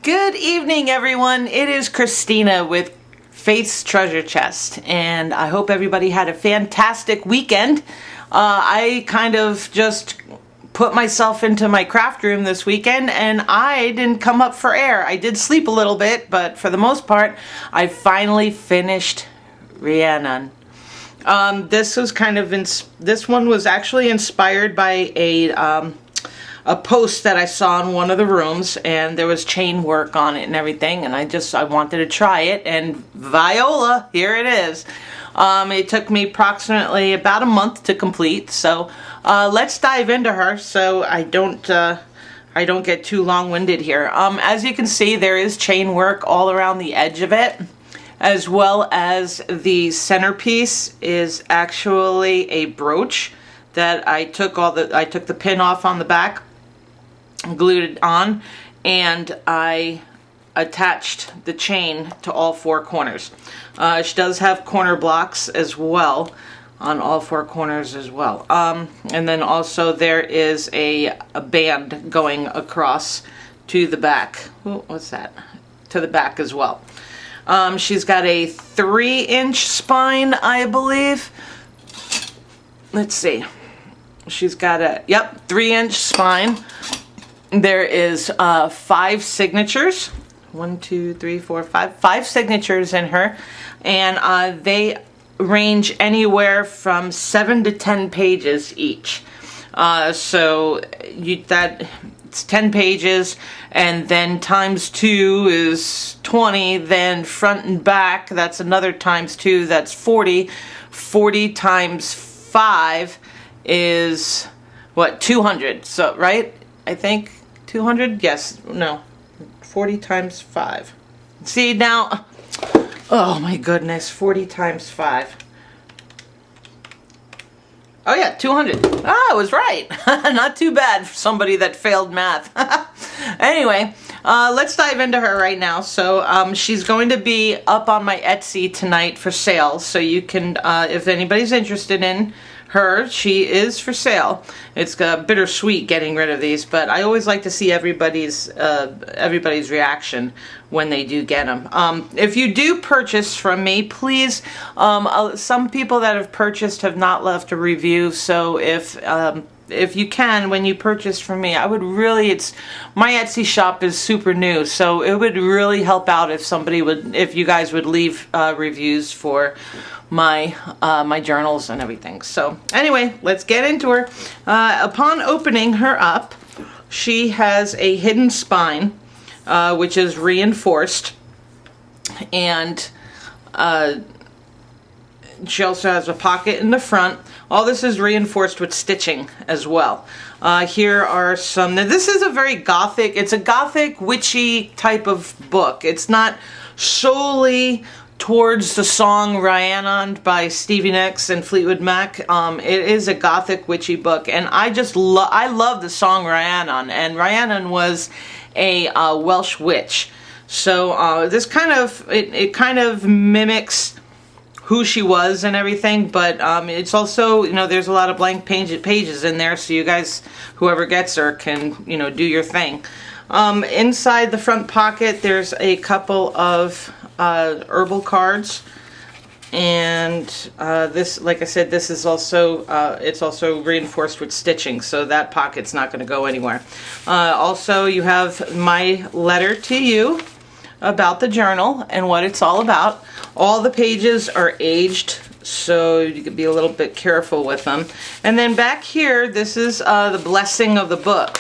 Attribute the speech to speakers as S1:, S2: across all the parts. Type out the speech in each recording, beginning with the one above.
S1: Good evening, everyone. It is Christina with Faith's Treasure Chest, and I hope everybody had a fantastic weekend. I kind of just put myself into my craft room this weekend, and I didn't come up for air. I did sleep a little bit, but for the most part, I finally finished Rhiannon. This one was actually inspired by a post that I saw in one of the rooms, and there was chain work on it and everything, and I wanted to try it, and Viola, here it is. It took me approximately about a month to complete, so let's dive into her so I don't get too long-winded here. As you can see, there is chain work all around the edge of it, as well as the centerpiece is actually a brooch that I took the pin off on the back, glued it on, and I attached the chain to all four corners. She does have corner blocks as well on all four corners as well. And then also there is a band going across to the back. Ooh, what's that? To the back as well. She's got a 3-inch spine, I believe. Let's see. She's got a 3-inch spine. There is 5 signatures. 1, 2, 3, 4, 5. 5 signatures in her, and they range anywhere from 7 to 10 pages each. So it's 10 pages, and then times 2 is 20. Then front and back, that's another times 2. That's 40. 40 times 5 is what, 200. So right, I think 200. Yes, no, 40 times 5. See now, oh my goodness, 40 times 5. Oh yeah, 200. Ah, I was right. Not too bad for somebody that failed math. Anyway, let's dive into her right now. So she's going to be up on my Etsy tonight for sale. So you can, if anybody's interested in her, she is for sale. It's bittersweet getting rid of these, but I always like to see everybody's reaction when they do get them. If you do purchase from me, please, some people that have purchased have not left a review, so if you can, when you purchase from me, I would really, my Etsy shop is super new, so it would really help out if you guys would leave reviews for my journals and everything. So anyway, let's get into her. Upon opening her up, she has a hidden spine, which is reinforced, and she also has a pocket in the front. All this is reinforced with stitching as well. Here are some, now this is a very Gothic, it's a Gothic witchy type of book. It's not solely towards the song Rhiannon by Stevie Nicks and Fleetwood Mac. It is a Gothic witchy book, and I love the song Rhiannon, and Rhiannon was a Welsh witch. So this kind of mimics who she was and everything, but it's also, there's a lot of blank pages in there, so you guys, whoever gets her, can, do your thing. Inside the front pocket, there's a couple of herbal cards, and this, like I said, this is also it's also reinforced with stitching, so that pocket's not going to go anywhere. Also, you have my letter to you about the journal and what it's all about. All the pages are aged, so you can be a little bit careful with them. And then back here, this is the blessing of the book.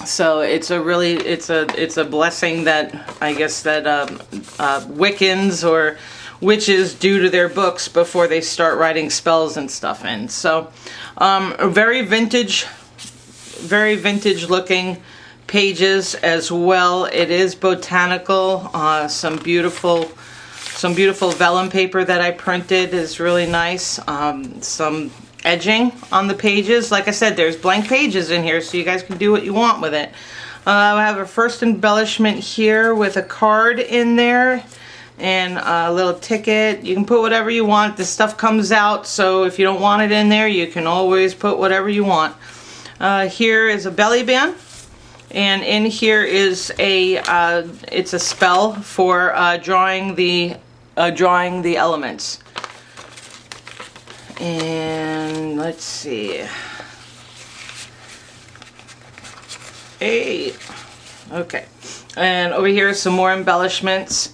S1: So it's a blessing that I guess that Wiccans or witches do to their books before they start writing spells and stuff in. So very vintage looking pages as well. It is botanical. Some beautiful vellum paper that I printed is really nice. Some edging on the pages. Like I said, there's blank pages in here, so you guys can do what you want with it. I have a first embellishment here with a card in there and a little ticket. You can put whatever you want. This stuff comes out, so if you don't want it in there, you can always put whatever you want. Here is a belly band And in here is it's a spell for drawing the elements. And let's see. 8. Okay. And over here some more embellishments.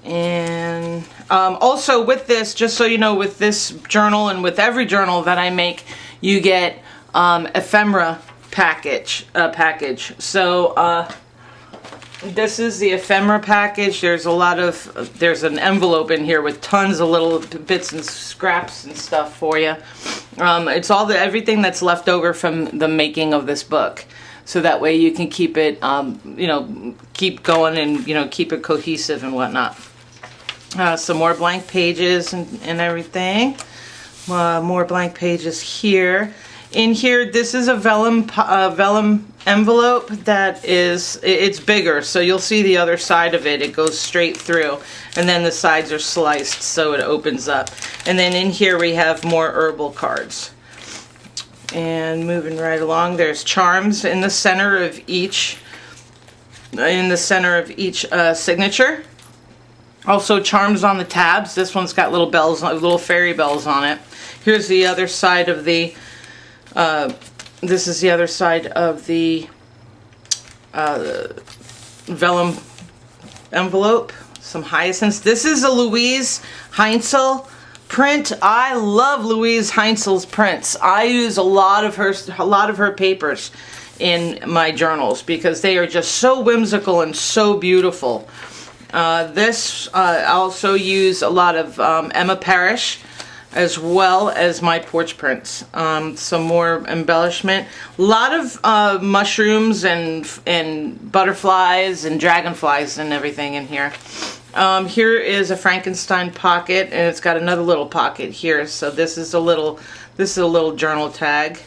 S1: And also with this, just so you know, with this journal and with every journal that I make, you get ephemera package. So this is the ephemera package. There's an envelope in here with tons of little bits and scraps and stuff for you. It's everything that's left over from the making of this book. So that way you can keep it, keep going and, keep it cohesive and whatnot. Some more blank pages and everything. More blank pages here. In here, this is a vellum envelope that it's bigger, so you'll see the other side of it. It goes straight through, and then the sides are sliced so it opens up. And then in here we have more herbal cards. And moving right along, there's charms in the center of each signature. Also charms on the tabs. This one's got little bells, little fairy bells on it. Here's the other side of the this is the other side of the vellum envelope. Some hyacinths. This is a Louise Heinzel print. I love Louise Heinzel's prints. I use a lot of her papers in my journals because they are just so whimsical and so beautiful. This I also use a lot of Emma Parrish, as well as my porch prints. Some more embellishment. A lot of mushrooms and butterflies and dragonflies and everything in here. Here is a Frankenstein pocket, and it's got another little pocket here. So this is a little journal tag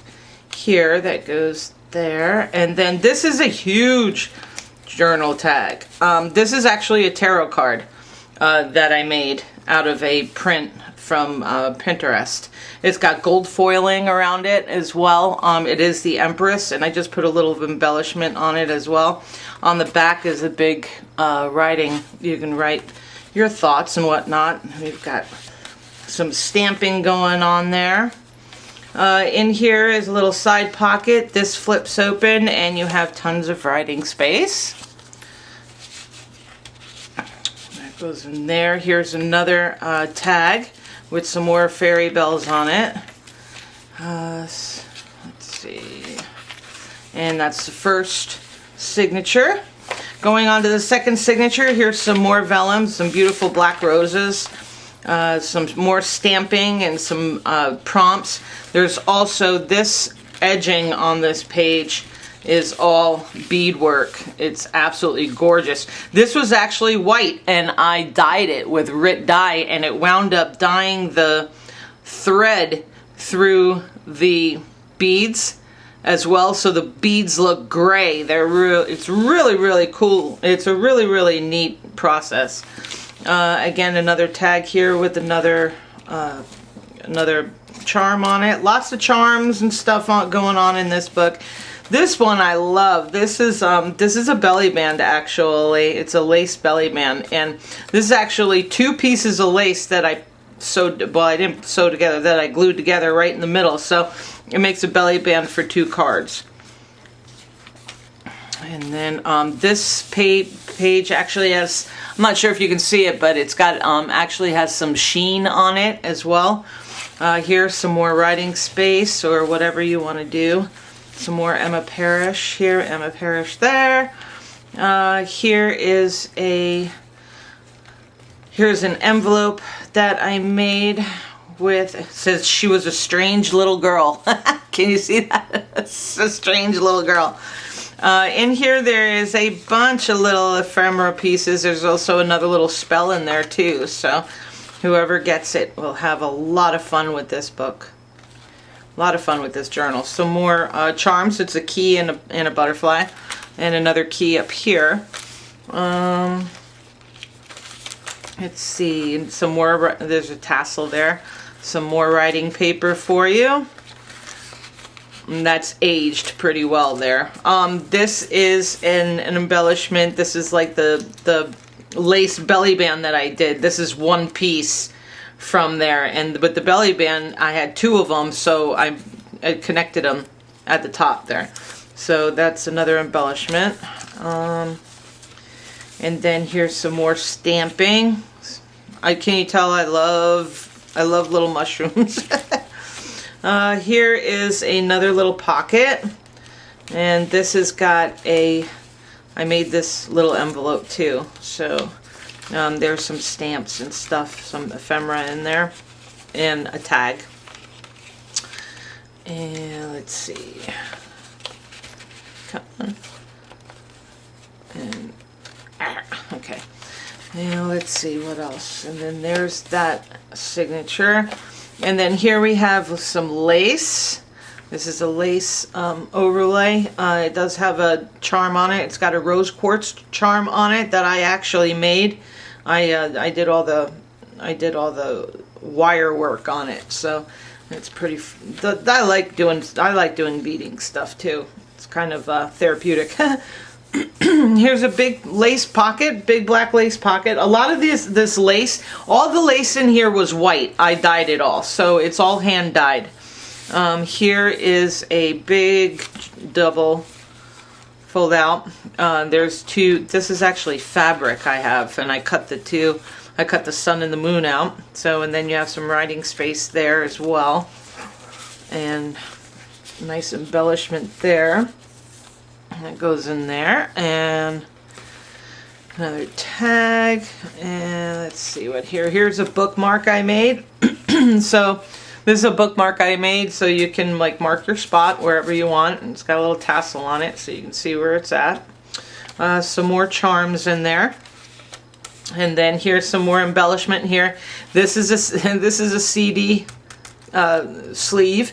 S1: here that goes there, and then this is a huge journal tag. This is actually a tarot card that I made out of a print from Pinterest. It's got gold foiling around it as well. It is the Empress, and I just put a little embellishment on it as well. On the back is a big writing. You can write your thoughts and whatnot. We've got some stamping going on there. In here is a little side pocket. This flips open and you have tons of writing space. That goes in there. Here's another tag with some more fairy bells on it. Let's see. And that's the first signature. Going on to the second signature, here's some more vellum, some beautiful black roses, some more stamping and some prompts. There's also this edging on this page is all beadwork. It's absolutely gorgeous. This was actually white, and I dyed it with Rit dye, and it wound up dyeing the thread through the beads as well, so the beads look gray. It's really cool. It's a really neat process. Again, another tag here with another charm on it. Lots of charms and stuff going on in this book. This one I love. This is a belly band, actually. It's a lace belly band, and this is actually 2 pieces of lace that I sewed. Well, I didn't sew together. That I glued together right in the middle. So it makes a belly band for 2 cards. And then this page actually has, I'm not sure if you can see it, but it's got actually has some sheen on it as well. Here's some more writing space or whatever you want to do. Some more Emma Parrish here, Emma Parrish there. Here's an envelope that I made with, it says she was a strange little girl. Can you see that? It's a strange little girl. In here there is a bunch of little ephemera pieces. There's also another little spell in there too, so whoever gets it will have a lot of fun with this book. A lot of fun with this journal. Some more charms. It's a key and a butterfly, and another key up here. Let's see, some more. There's a tassel there. Some more writing paper for you. And that's aged pretty well there. This is an embellishment. This is like the lace belly band that I did. This is one piece from there, and with the belly band I had two of them, so I connected them at the top there. So that's another embellishment. And then here's some more stamping. Can you tell I love little mushrooms? Here is another little pocket, and this has got I made this little envelope too, so there's some stamps and stuff, some ephemera in there, and a tag. And let's see, come on, and okay. Now let's see what else. And then there's that signature. And then here we have some lace. This is a lace overlay. It does have a charm on it. It's got a rose quartz charm on it that I actually made. I did all the wire work on it, so it's pretty. I like doing beading stuff too. It's kind of therapeutic. Here's a big lace pocket, big black lace pocket. A lot of this lace, all the lace in here was white. I dyed it all, so it's all hand dyed. Here is a big double fold out. There's two. This is actually fabric I have, and I cut the two. I cut the sun and the moon out. So, and then you have some writing space there as well, and nice embellishment there. That goes in there, and another tag, and let's see what here's a bookmark I made. So this is a bookmark I made so you can like mark your spot wherever you want, and it's got a little tassel on it so you can see where it's at. Some more charms in there, and then here's some more embellishment here. This is a CD sleeve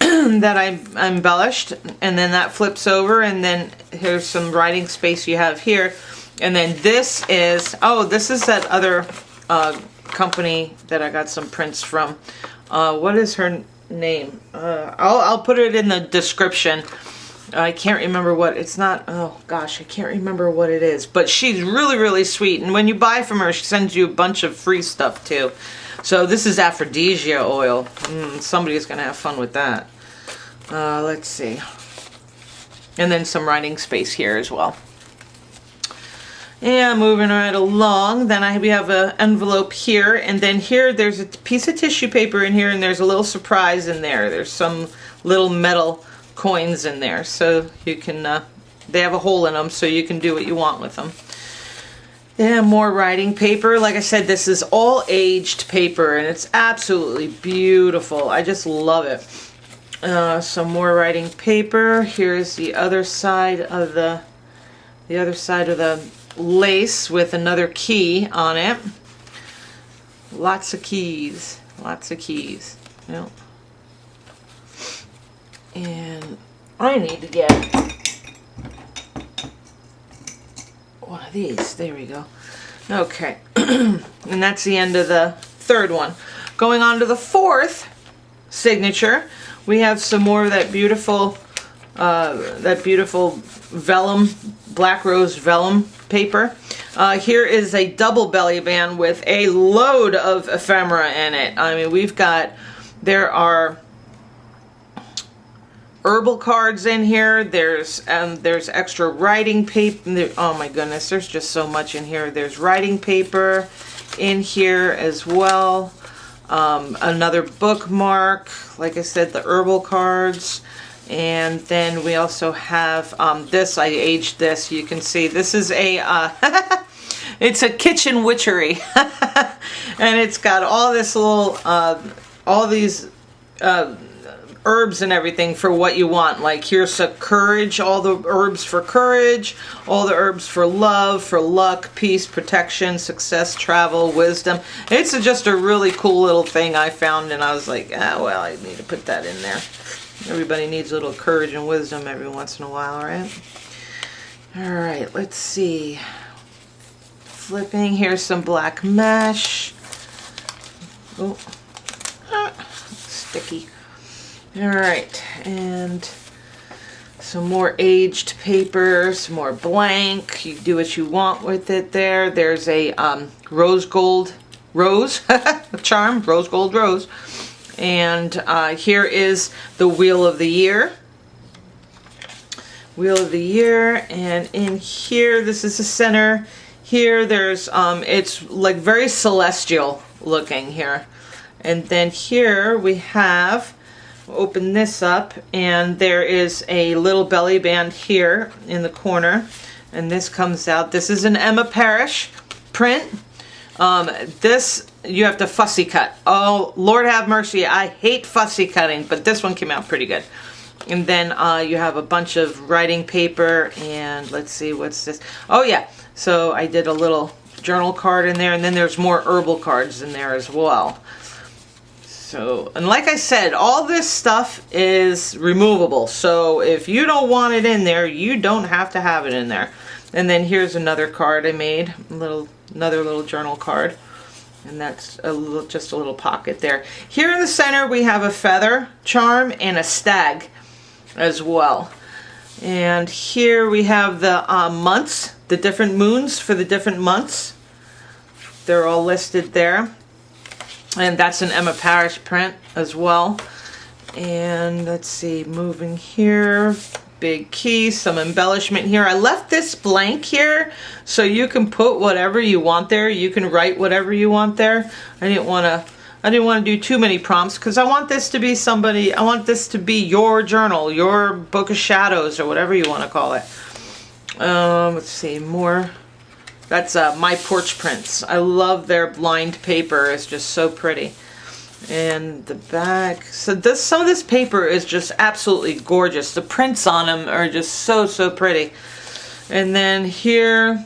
S1: that I embellished, and then that flips over, and then here's some writing space you have here. And then this is that other company that I got some prints from. What is her name? I'll put it in the description. I can't remember what it's not. Oh gosh, I can't remember what it is, but she's really sweet, and when you buy from her she sends you a bunch of free stuff too. So this is aphrodisia oil. Somebody's gonna have fun with that. Let's see. And then some writing space here as well. And moving right along, then we have an envelope here, and then here there's a piece of tissue paper in here, and there's a little surprise in there. There's some little metal coins in there, so you can, they have a hole in them, so you can do what you want with them. Yeah, more writing paper. Like I said, this is all aged paper, and it's absolutely beautiful. I just love it. Some more writing paper. Here's the other side of the lace with another key on it. Lots of keys. Yep. And I need to get one of these. There we go. Okay. And that's the end of the third one. Going on to the fourth signature, we have some more of that beautiful vellum, black rose vellum paper. Here is a double belly band with a load of ephemera in it. I mean, there are herbal cards in here. There's extra writing paper. Oh my goodness, there's just so much in here. There's writing paper in here as well. Another bookmark, like I said, the herbal cards. And then we also have this. I aged this. You can see this is a it's a kitchen witchery, and it's got all this little all these herbs and everything for what you want. Like here's a courage, all the herbs for courage, all the herbs for love, for luck, peace, protection, success, travel, wisdom. It's just a really cool little thing I found, and I was like, well, I need to put that in there. Everybody needs a little courage and wisdom every once in a while, right? Alright, let's see. Flipping, here's some black mesh. Oh, sticky. All right, and some more aged paper, some more blank. You do what you want with it there. There's a rose gold rose charm, rose gold rose. And here is the Wheel of the Year. Wheel of the Year, and in here, this is the center. Here there's, it's like very celestial looking here. And then here we have, open this up, and there is a little belly band here in the corner. And this comes out. This is an Emma Parrish print. This you have to fussy cut. Oh, Lord have mercy. I hate fussy cutting, but this one came out pretty good. And then you have a bunch of writing paper, and let's see, what's this? Oh yeah, so I did a little journal card in there, and then there's more herbal cards in there as well. So, and like I said, all this stuff is removable. So if you don't want it in there, you don't have to have it in there. And then here's another card I made, another little journal card. And that's just a little pocket there. Here in the center we have a feather charm and a stag as well. And here we have the months, the different moons for the different months. They're all listed there. And that's an Emma Parrish print as well. And let's see, moving here, big key, some embellishment here. I left this blank here so you can put whatever you want there. You can write whatever you want there. I didn't want to do too many prompts because I want this to be I want this to be your journal, your book of shadows, or whatever you want to call it. Let's see, more. That's My Porch Prints. I love their lined paper. It's just so pretty. And the back, so some of this paper is just absolutely gorgeous. The prints on them are just so pretty. And then here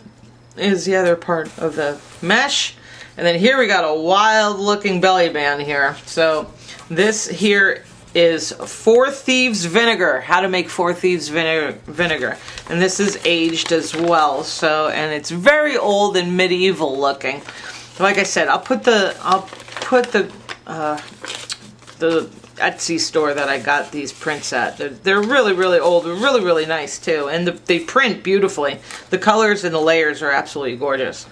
S1: is the other part of the mesh. And then here we got a wild looking belly band here. So this here is Four Thieves vinegar. How to make Four Thieves vinegar. And this is aged as well. So, and it's very old and medieval looking. Like I said, I'll put the Etsy store that I got these prints at. They're really old and really nice too, and they print beautifully. The colors and the layers are absolutely gorgeous.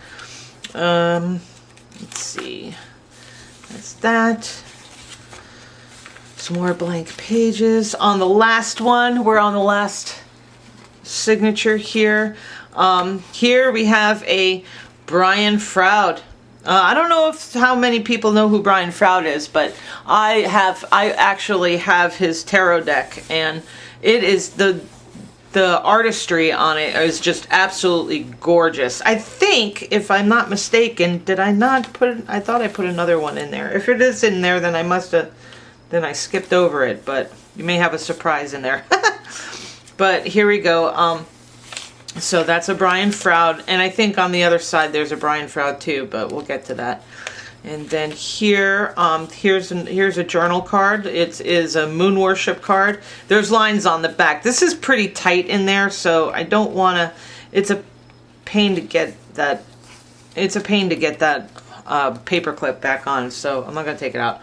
S1: Let's see, that's that. Some more blank pages. On the last one, we're on the last signature here. Here we have a Brian Froud. I don't know how many people know who Brian Froud is, but I actually have his tarot deck, and it is the artistry on it is just absolutely gorgeous. I think, if I'm not mistaken, did I not put it? I thought I put another one in there. If it is in there, then then I skipped over it, but you may have a surprise in there. But here we go. So that's a Brian Froud, and I think on the other side there's a Brian Froud too, but we'll get to that. And then here, here's a journal card. It is a moon worship card. There's lines on the back. This is pretty tight in there, so I don't want to. It's a pain to get that. It's a pain to get that paper clip back on, so I'm not going to take it out.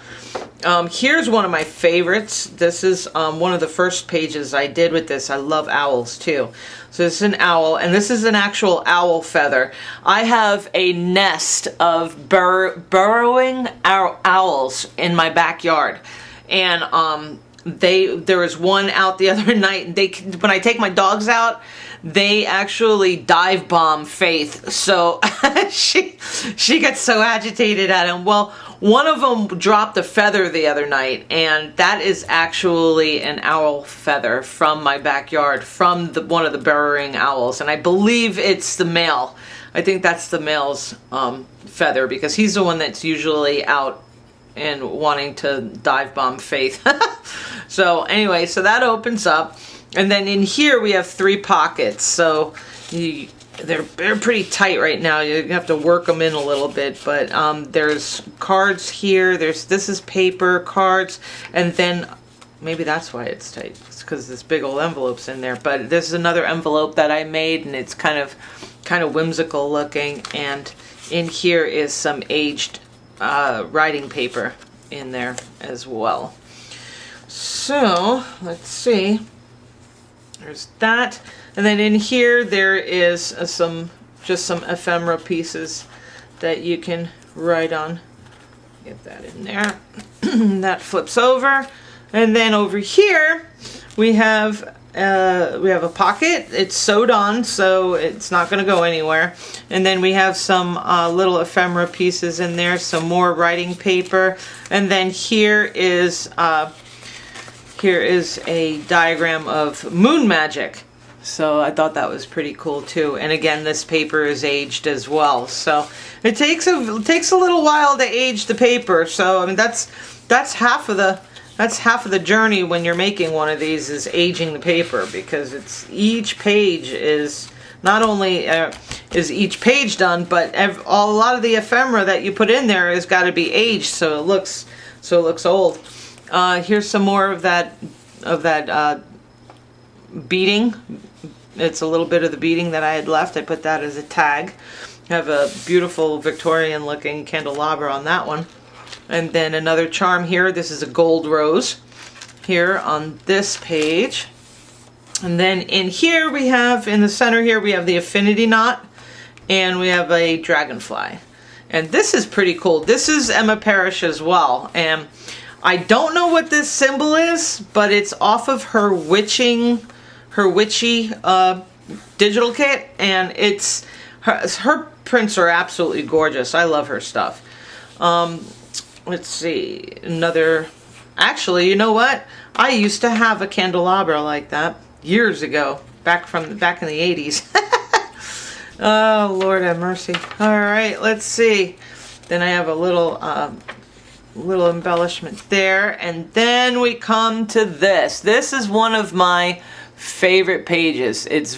S1: Here's one of my favorites. This is one of the first pages I did with this. I love owls too. So this is an owl, and this is an actual owl feather. I have a nest of burrowing owls in my backyard, and there was one out the other night. When I take my dogs out, they actually dive bomb Faith. So she gets so agitated at him. Well, one of them dropped a feather the other night, and that is actually an owl feather from my backyard, from one of the burrowing owls, and I believe it's the male. I think that's the male's feather, because he's the one that's usually out and wanting to dive bomb Faith. So anyway, so that opens up, and then in here we have 3 pockets. So they're pretty tight right now. You have to work them in a little bit, but there's cards here. This is paper, cards, and then maybe that's why it's tight. It's because this big old envelope's in there. But this is another envelope that I made, and it's kind of whimsical looking. And in here is some aged writing paper in there as well. So let's see. There's that, and then in here there is just some ephemera pieces that you can write on. Get that in there. That flips over, and then over here we have a pocket. It's sewed on, so it's not going to go anywhere. And then we have some little ephemera pieces in there, some more writing paper, and then here is a diagram of moon magic. So I thought that was pretty cool too. And again, this paper is aged as well. So it takes a little while to age the paper. So I mean that's half of the journey when you're making one of these, is aging the paper, because each page is not only is each page done, but a lot of the ephemera that you put in there has got to be aged so it looks old. Here's some more of that beading. It's a little bit of the beading that I had left. I put that as a tag. I have a beautiful Victorian looking candelabra on that one. And then another charm here. This is a gold rose here on this page. And then in here we have, in the center here, we have the affinity knot, and we have a dragonfly. And this is pretty cool. This is Emma Parrish as well. And I don't know what this symbol is, but it's off of her witchy digital kit, and her prints are absolutely gorgeous. I love her stuff. Let's see, actually, you know what? I used to have a candelabra like that years ago, back in the 80s. Oh, Lord have mercy. All right, let's see. Then I have a little embellishment there, and then we come to this. This is one of my favorite pages. It's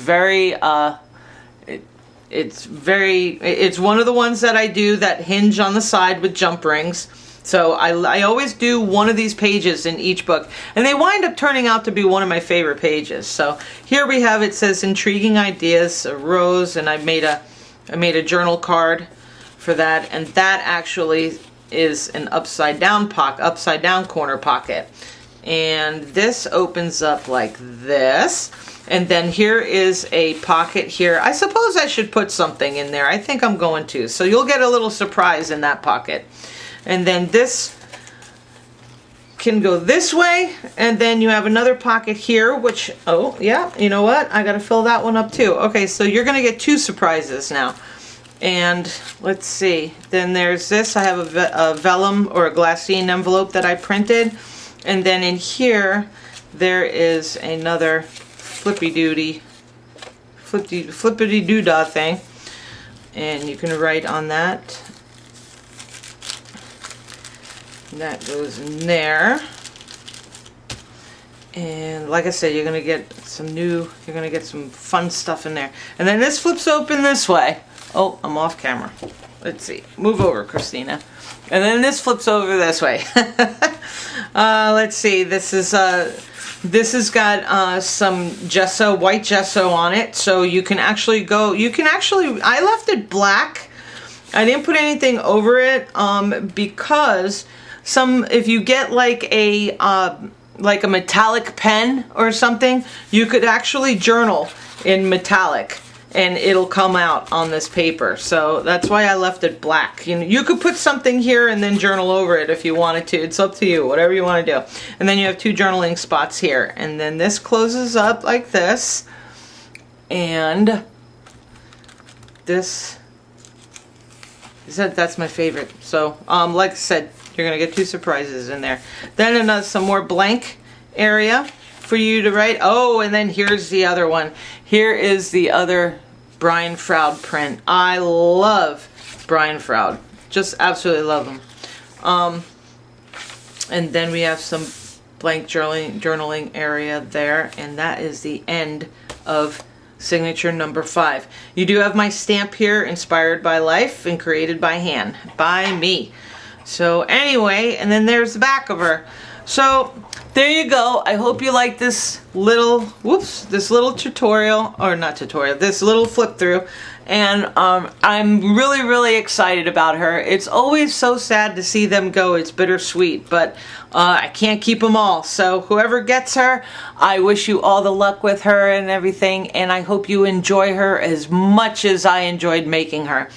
S1: it's one of the ones that I do that hinge on the side with jump rings. So I always do one of these pages in each book, and they wind up turning out to be one of my favorite pages. So here we have, it says intriguing ideas, a rose, and I made a journal card for that, and that actually is an upside down corner pocket. And this opens up like this, and then here is a pocket here. I suppose I should put something in there. I think I'm going to. So you'll get a little surprise in that pocket. And then this can go this way, and then you have another pocket here, which, oh yeah, you know what? I gotta fill that one up too. Okay, so you're gonna get two surprises now. And let's see, then there's this. I have a vellum or a glassine envelope that I printed. And then in here, there is another flippity-doo-dah thing. And you can write on that. And that goes in there. And like I said, you're gonna get some fun stuff in there. And then this flips open this way. Oh, I'm off camera. Let's see. Move over, Christina. And then this flips over this way. Let's see. This has got some gesso, white gesso on it, so you can actually I left it black. I didn't put anything over it because if you get like a metallic pen or something, you could actually journal in metallic, and it'll come out on this paper. So that's why I left it black. You could put something here and then journal over it if you wanted to. It's up to you, whatever you want to do. And then you have two journaling spots here. And then this closes up like this. And that's my favorite. So, like I said, you're going to get two surprises in there. Then some more blank area for you to write. Oh, and then here's the other one. Here is the other Brian Froud print. I love Brian Froud. Just absolutely love him. And then we have some blank journaling area there, and that is the end of signature number 5. You do have my stamp here, inspired by life and created by hand, by me. So anyway, and then there's the back of her. So there you go. I hope you like this little, this little tutorial, or not tutorial, this little flip through. And I'm really, really excited about her. It's always so sad to see them go. It's bittersweet, but I can't keep them all. So whoever gets her, I wish you all the luck with her and everything. And I hope you enjoy her as much as I enjoyed making her.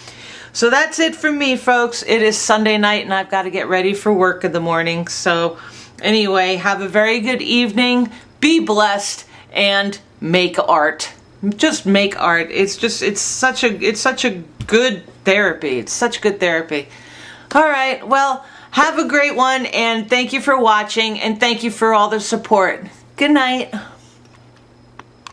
S1: So that's it from me, folks. It is Sunday night and I've got to get ready for work in the morning. So anyway, have a very good evening. Be blessed and make art. Just make art. It's such a good therapy. It's such good therapy. All right. Well, have a great one and thank you for watching and thank you for all the support. Good night.